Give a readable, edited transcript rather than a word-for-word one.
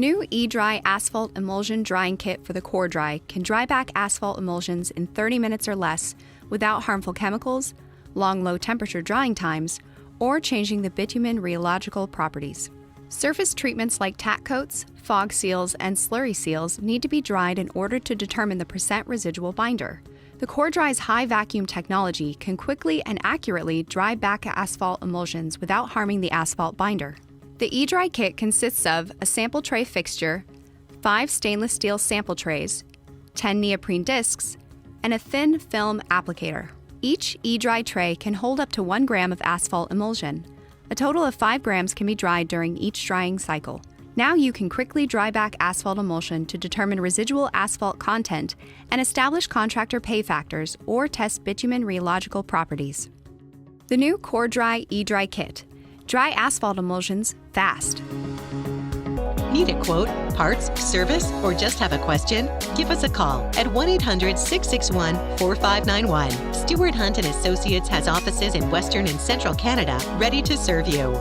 new eDry Asphalt Emulsion Drying Kit for the CoreDry can dry back asphalt emulsions in 30 minutes or less without harmful chemicals, long low-temperature drying times, or changing the bitumen rheological properties. Surface treatments like tack coats, fog seals, and slurry seals need to be dried in order to determine the percent residual binder. The CoreDry's high vacuum technology can quickly and accurately dry back asphalt emulsions without harming the asphalt binder. The eDry kit consists of a sample tray fixture, 5 stainless steel sample trays, 10 neoprene discs, and a thin film applicator. Each eDry tray can hold up to 1 gram of asphalt emulsion. A total of 5 grams can be dried during each drying cycle. Now you can quickly dry back asphalt emulsion to determine residual asphalt content and establish contractor pay factors or test bitumen rheological properties. The new CoreDry eDry kit. Dry asphalt emulsions fast. Need a quote, parts, service, or just have a question? Give us a call at 1-800-661-4591. Stewart Hunt & Associates has offices in Western and Central Canada ready to serve you.